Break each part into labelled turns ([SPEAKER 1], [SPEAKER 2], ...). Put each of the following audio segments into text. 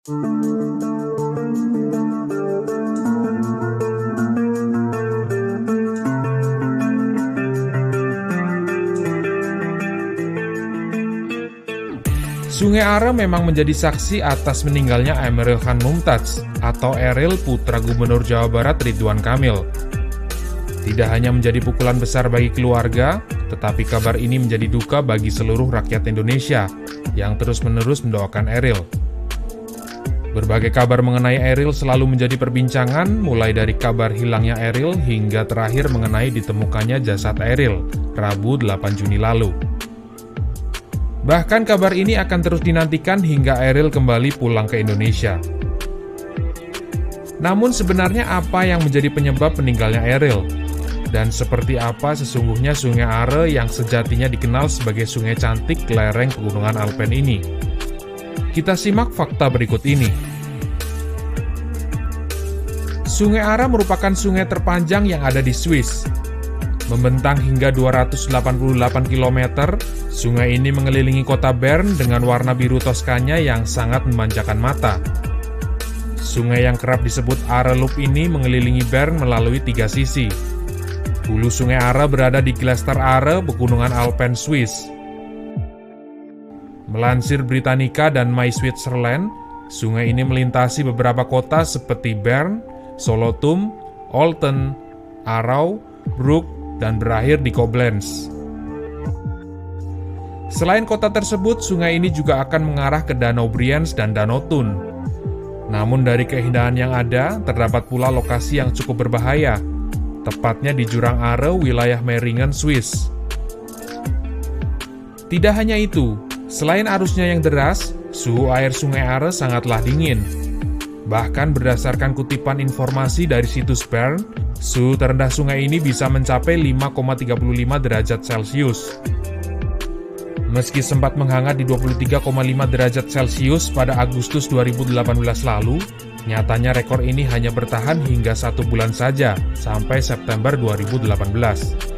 [SPEAKER 1] Sungai Are memang menjadi saksi atas meninggalnya Emeril Khan Mumtaz atau Eril, putra Gubernur Jawa Barat Ridwan Kamil. Tidak hanya menjadi pukulan besar bagi keluarga, tetapi kabar ini menjadi duka bagi seluruh rakyat Indonesia yang terus-menerus mendoakan Eril. Berbagai kabar mengenai Eril selalu menjadi perbincangan, mulai dari kabar hilangnya Eril hingga terakhir mengenai ditemukannya jasad Eril, Rabu 8 Juni lalu. Bahkan kabar ini akan terus dinantikan hingga Eril kembali pulang ke Indonesia. Namun sebenarnya apa yang menjadi penyebab meninggalnya Eril? Dan seperti apa sesungguhnya Sungai Are yang sejatinya dikenal sebagai sungai cantik lereng pegunungan Alpen ini? Kita simak fakta berikut ini. Sungai Are merupakan sungai terpanjang yang ada di Swiss. Membentang hingga 288 km, sungai ini mengelilingi kota Bern dengan warna biru Toskanya yang sangat memanjakan mata. Sungai yang kerap disebut Are Loop ini mengelilingi Bern melalui 3 sisi. Hulu Sungai Are berada di Glaster Are, pegunungan Alpen Swiss. Melansir Britannica dan My Switzerland, sungai ini melintasi beberapa kota seperti Bern, Solothurn, Olten, Aarau, Brugg, dan berakhir di Koblenz. Selain kota tersebut, sungai ini juga akan mengarah ke Danau Brienz dan Danau Thun. Namun dari keindahan yang ada, terdapat pula lokasi yang cukup berbahaya, tepatnya di Jurang Are, wilayah Meiringen, Swiss. Tidak hanya itu, selain arusnya yang deras, suhu air Sungai Are sangatlah dingin. Bahkan berdasarkan kutipan informasi dari situs Bern, suhu terendah sungai ini bisa mencapai 5,35 derajat Celcius. Meski sempat menghangat di 23,5 derajat Celcius pada Agustus 2018 lalu, nyatanya rekor ini hanya bertahan hingga 1 bulan saja, sampai September 2018.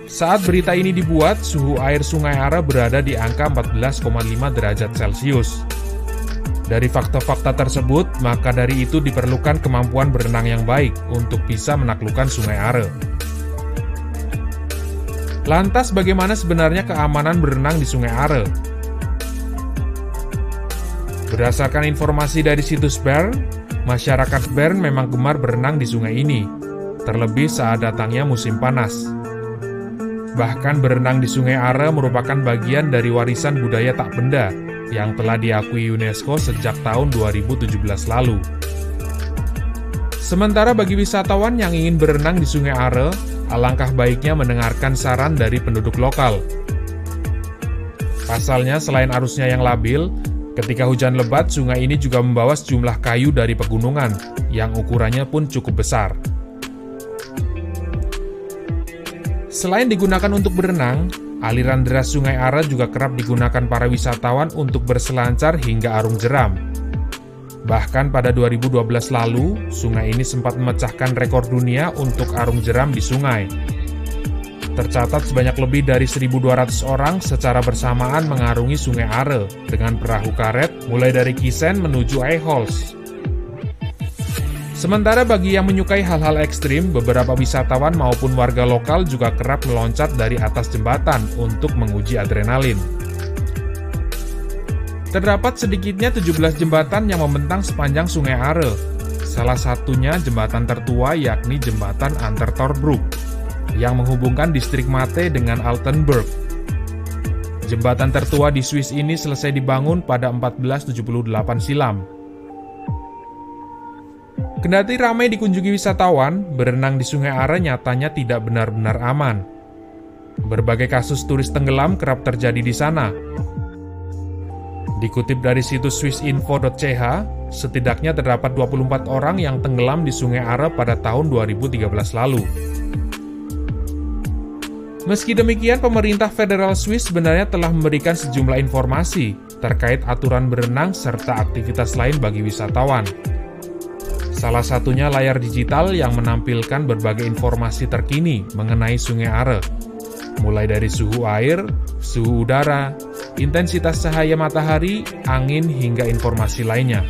[SPEAKER 1] Saat berita ini dibuat, suhu air Sungai Are berada di angka 14,5 derajat Celcius. Dari fakta-fakta tersebut, maka dari itu diperlukan kemampuan berenang yang baik untuk bisa menaklukkan Sungai Are. Lantas bagaimana sebenarnya keamanan berenang di Sungai Are? Berdasarkan informasi dari situs Bern, masyarakat Bern memang gemar berenang di sungai ini, terlebih saat datangnya musim panas. Bahkan berenang di Sungai Are merupakan bagian dari warisan budaya tak benda yang telah diakui UNESCO sejak tahun 2017 lalu. Sementara bagi wisatawan yang ingin berenang di Sungai Are, alangkah baiknya mendengarkan saran dari penduduk lokal. Pasalnya, selain arusnya yang labil, ketika hujan lebat, sungai ini juga membawa sejumlah kayu dari pegunungan, yang ukurannya pun cukup besar. Selain digunakan untuk berenang, aliran deras Sungai Are juga kerap digunakan para wisatawan untuk berselancar hingga arung jeram. Bahkan pada 2012 lalu, sungai ini sempat memecahkan rekor dunia untuk arung jeram di sungai. Tercatat sebanyak lebih dari 1.200 orang secara bersamaan mengarungi Sungai Are dengan perahu karet mulai dari Kisen menuju Eichholz. Sementara bagi yang menyukai hal-hal ekstrim, beberapa wisatawan maupun warga lokal juga kerap meloncat dari atas jembatan untuk menguji adrenalin. Terdapat sedikitnya 17 jembatan yang membentang sepanjang Sungai Are. Salah satunya jembatan tertua yakni jembatan Antertorbrug, yang menghubungkan distrik Mate dengan Altenburg. Jembatan tertua di Swiss ini selesai dibangun pada 1478 silam. Kendati ramai dikunjungi wisatawan, berenang di Sungai Are nyatanya tidak benar-benar aman. Berbagai kasus turis tenggelam kerap terjadi di sana. Dikutip dari situs swissinfo.ch, setidaknya terdapat 24 orang yang tenggelam di Sungai Are pada tahun 2013 lalu. Meski demikian, pemerintah federal Swiss sebenarnya telah memberikan sejumlah informasi terkait aturan berenang serta aktivitas lain bagi wisatawan. Salah satunya layar digital yang menampilkan berbagai informasi terkini mengenai Sungai Are, mulai dari suhu air, suhu udara, intensitas cahaya matahari, angin, hingga informasi lainnya.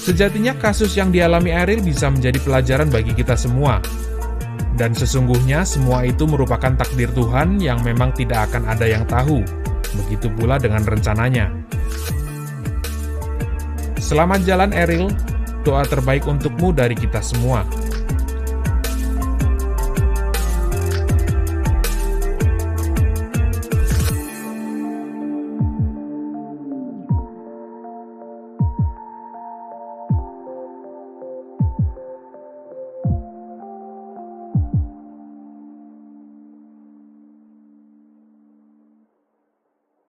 [SPEAKER 1] Sejatinya kasus yang dialami Eril bisa menjadi pelajaran bagi kita semua. Dan sesungguhnya semua itu merupakan takdir Tuhan yang memang tidak akan ada yang tahu. Begitu pula dengan rencananya. Selamat jalan Eril, doa terbaik untukmu dari kita semua.